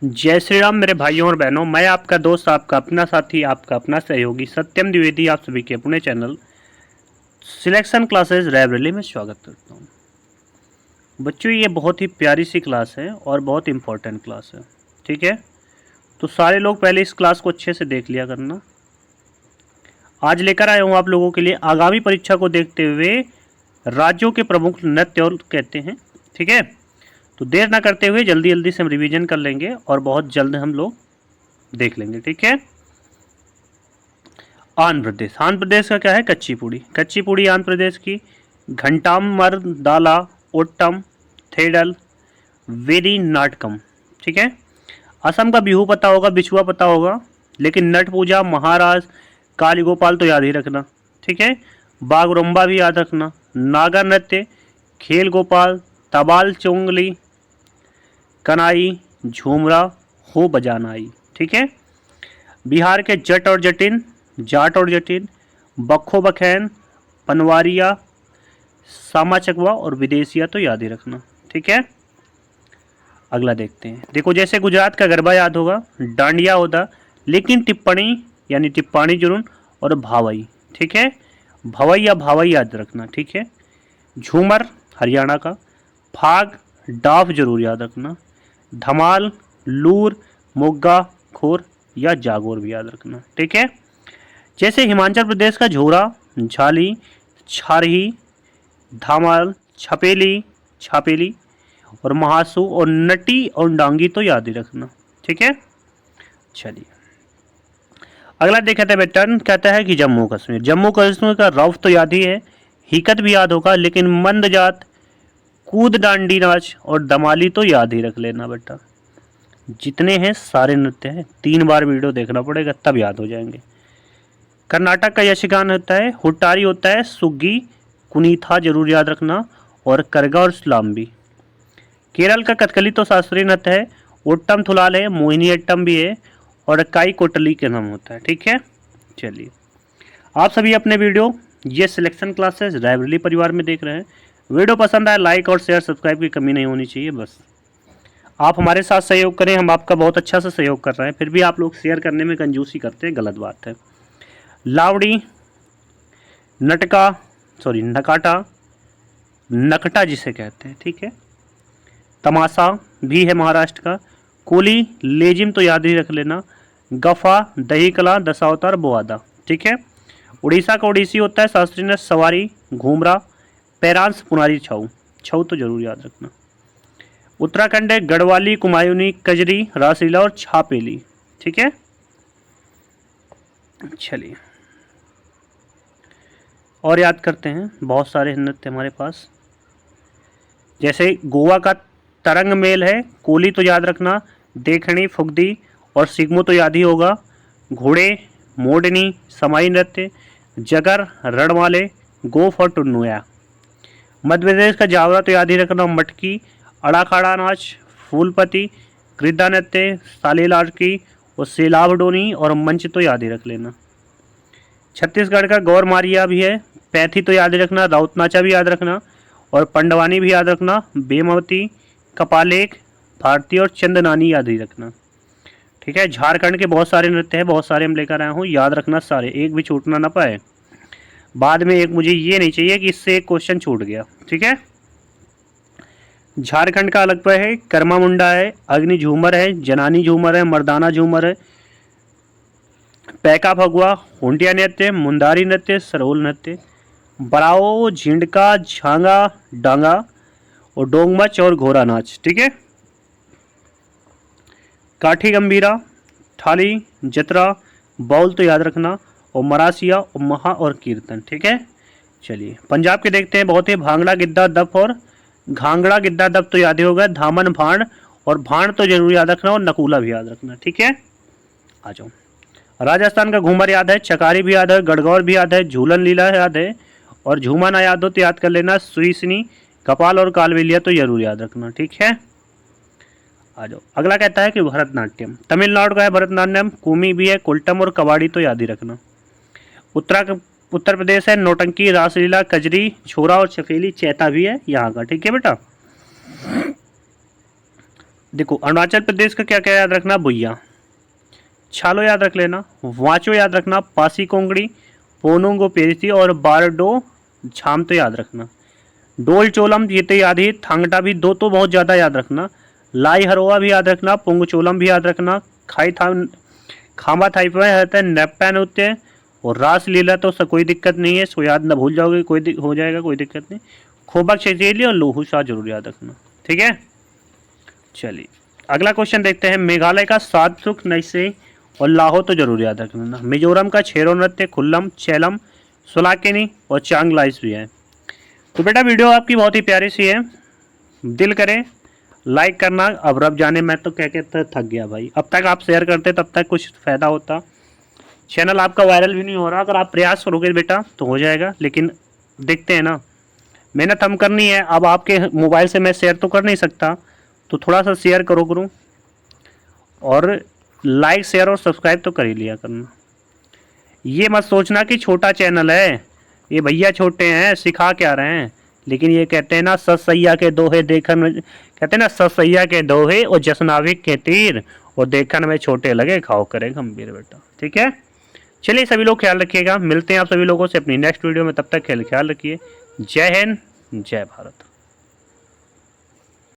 जय श्री राम मेरे भाइयों और बहनों। मैं आपका दोस्त, आपका अपना साथी, आपका अपना सहयोगी सत्यम द्विवेदी आप सभी के अपने चैनल सिलेक्शन क्लासेस लाइब्रेरी में स्वागत करता हूं। बच्चों, ये बहुत ही प्यारी सी क्लास है और बहुत इम्पोर्टेंट क्लास है। ठीक है, तो सारे लोग पहले इस क्लास को अच्छे से देख लिया करना। आज लेकर आया हूँ आप लोगों के लिए आगामी परीक्षा को देखते हुए राज्यों के प्रमुख नृत्य और कहते हैं। ठीक है, तो देर ना करते हुए जल्दी जल्दी से हम रिवीजन कर लेंगे और बहुत जल्द हम लोग देख लेंगे। ठीक है, आंध्र प्रदेश। आंध्र प्रदेश का क्या है? कच्ची पूड़ी। कच्ची पूड़ी आंध्र प्रदेश की। घंटामर दाला ओट्टम थेडल वेरी नाटकम। ठीक है, असम का बिहू पता होगा, बिछुआ पता होगा, लेकिन नट पूजा, महाराज, काली गोपाल तो याद ही रखना। ठीक है, बागरुम्बा भी याद रखना। नागा नृत्य, खेल गोपाल, तबाल चोंगली, कनाई, झूमरा, हो बजानाई। ठीक है, बिहार के जट और जटिन, जाट और जटिन, बखो बखैन, पनवारिया, सामा चकवा और विदेशिया तो याद ही रखना। ठीक है, अगला देखते हैं। देखो, जैसे गुजरात का गरबा याद होगा, डांडिया होता, लेकिन टिप्पणी यानी टिप्पाणी जुर्म और भावई। ठीक है, भवई या भावई याद रखना। ठीक है, झूमर हरियाणा का, फाग डाफ जरूर याद रखना, धमाल, लूर, मोग्गा, खोर या जागोर भी याद रखना। ठीक है, जैसे हिमाचल प्रदेश का झोरा, झाली, छारही, धामाल, छपेली, छापेली और महासू और नटी और डांगी तो याद ही रखना। ठीक है, चलिए अगला देखा था बेटा, कहता है कि जम्मू कश्मीर। जम्मू कश्मीर का रौफ तो याद ही है, हिकत भी याद होगा, लेकिन मंद जात, कूद डांडी नाच और दमाली तो याद ही रख लेना बेटा। जितने हैं सारे नृत्य हैं, 3 बार वीडियो देखना पड़ेगा तब याद हो जाएंगे। कर्नाटक का यक्षगान होता है, हुट्टारी होता है, सुग्गी, कुनीथा जरूर याद रखना और करगा और स्लाम्बी। केरल का कथकली तो शास्त्रीय नृत्य है, ओट्टम थुलाल है, मोहिनी अट्टम भी है और काई कोटली के नाम होता है। ठीक है, चलिए आप सभी अपने वीडियो ये सिलेक्शन क्लासेस लाइब्रेरी परिवार में देख रहे हैं। वीडियो पसंद आए लाइक और शेयर सब्सक्राइब की कमी नहीं होनी चाहिए। बस आप हमारे साथ सहयोग करें, हम आपका बहुत अच्छा से सहयोग कर रहे हैं, फिर भी आप लोग शेयर करने में कंजूसी करते हैं, गलत बात है। लावड़ी, नटका, सॉरी नकाटा, नकटा जिसे कहते हैं। ठीक है, तमाशा भी है महाराष्ट्र का, कोली, लेजिम तो याद ही रख लेना, गफा, दही कला, दशावतार, बोआदा। ठीक है, उड़ीसा का ओडिसी होता है, शास्त्रीय नृत्य, सवारी, घूमरा, पैरांस, पुनारी, छऊ। छऊ तो जरूर याद रखना। उत्तराखंड है गढ़वाली, कुमायूनी, कजरी, रासलीला और छापेली। ठीक है, चलिए और याद करते हैं, बहुत सारे नृत्य हमारे पास। जैसे गोवा का तरंग मेल है, कोली तो याद रखना, देखनी, फुगदी और सिगमो तो याद ही होगा, घोड़े, मोडनी, समाई नृत्य, जगर, रणमाले, गोफ और टुन्नुया। मध्य प्रदेश का जावरा तो याद ही रखना, मटकी, अड़ाखाड़ा नाच, फूलपति, गिद्दा नृत्य, सालीलाटकी और सेलाब डोनी और मंच तो याद ही रख लेना। छत्तीसगढ़ का गौर मारिया भी है, पैथी तो याद ही रखना, राउत नाचा भी याद रखना और पंडवानी भी याद रखना, बेमवती, कपालेक, भारती और चंदनानी याद ही रखना। ठीक है, झारखंड के बहुत सारे नृत्य हैं, बहुत सारे हम लेकर आए हूँ, याद रखना सारे, एक भी छूटना ना पाए। बाद में एक मुझे ये नहीं चाहिए कि इससे एक क्वेश्चन छूट गया। ठीक है, झारखंड का अलग पे है, कर्मा मुंडा है, अग्नि झूमर है, जनानी झूमर है, मर्दाना झूमर है, पैका फगुआ, हुंडिया नृत्य, मुंदारी नृत्य, सरोल नृत्य, बराओ, झिंडका, झांगा, डांगा और डोंगमच और घोड़ा नाच। ठीक है, काठी गंभीरा, थाली, जतरा, बाउल तो याद रखना और मरासिया और महा और कीर्तन। ठीक है, चलिए पंजाब के देखते हैं। बहुत ही भांगड़ा, गिद्दा, दफ और घांगड़ा, गिद्दा, दफ तो याद ही होगा, धामन, भांड और भांड तो जरूर याद रखना और नकूला भी याद रखना। ठीक है, आ जाओ। राजस्थान का घूमर याद है, चकारी भी याद है, गढ़गौर भी याद है, झूलन लीला याद है और झूमा ना याद हो तो याद कर लेना, सुईसनी, कपाल और कालबेलिया तो जरूर याद रखना। ठीक है, आ जाओ। अगला कहता है कि भरतनाट्यम। तमिलनाडु का है भरतनाट्यम, कुमी भी है, कुल्टम और कबाड़ी तो याद ही रखना। उत्तर प्रदेश है नौटंकी, रासलीला, कजरी, छोरा और छफेली, चैता भी है यहाँ का। ठीक है बेटा, देखो अरुणाचल प्रदेश का क्या क्या याद रखना, भुइया, छालो याद रख लेना, वाचो याद रखना, पासी कोंगड़ी, पोनोंगो पेरिसी और बारडो झाम तो याद रखना। डोल चोलम ये तो याद ही, थांगटा भी दो तो बहुत ज़्यादा याद रखना, लाई हरोआ भी याद रखना, पुंग चोलम भी याद रखना, खाई था खामा थाईपा है नेपैन होते हैं, और रास लीला तो उससे कोई दिक्कत नहीं है, सो याद ना भूल जाओगे, हो जाएगा, कोई दिक्कत नहीं। खोबक छेली और लोहू शाह जरूर याद रखना, ठीक है। चलिए अगला क्वेश्चन देखते हैं। मेघालय का सातसुख नैसे और लाहो तो जरूर याद रखना। मिजोरम का छेरो नृत्य खुल्लम, चैलम, सुलाकेनी और चांगलाइस भी है। तो बेटा वीडियो आपकी बहुत ही प्यारी सी है, दिल करे लाइक करना। अब रब जाने मैं तो कह के थक गया भाई, अब तक आप शेयर करते तब तक कुछ फ़ायदा होता, चैनल आपका वायरल भी नहीं हो रहा। अगर आप प्रयास करोगे बेटा तो हो जाएगा, लेकिन देखते हैं ना, मेहनत हम करनी है। अब आपके मोबाइल से मैं शेयर तो कर नहीं सकता, तो थोड़ा सा शेयर करो करूँ, और लाइक शेयर और सब्सक्राइब तो कर ही लिया करना। ये मत सोचना कि छोटा चैनल है, ये भैया छोटे हैं सिखा क्या रहे हैं, लेकिन ये कहते हैं ना ससैया के दोहे देखन में, कहते हैं ना ससैया के दोहे और जसनाविक के तीर, और देखन में छोटे लगे खाओ करे गंभीर बेटा, ठीक है। चलिए सभी लोग ख्याल रखिएगा, मिलते हैं आप सभी लोगों से अपनी नेक्स्ट वीडियो में, तब तक ख्याल रखिए। जय हिंद, जय भारत।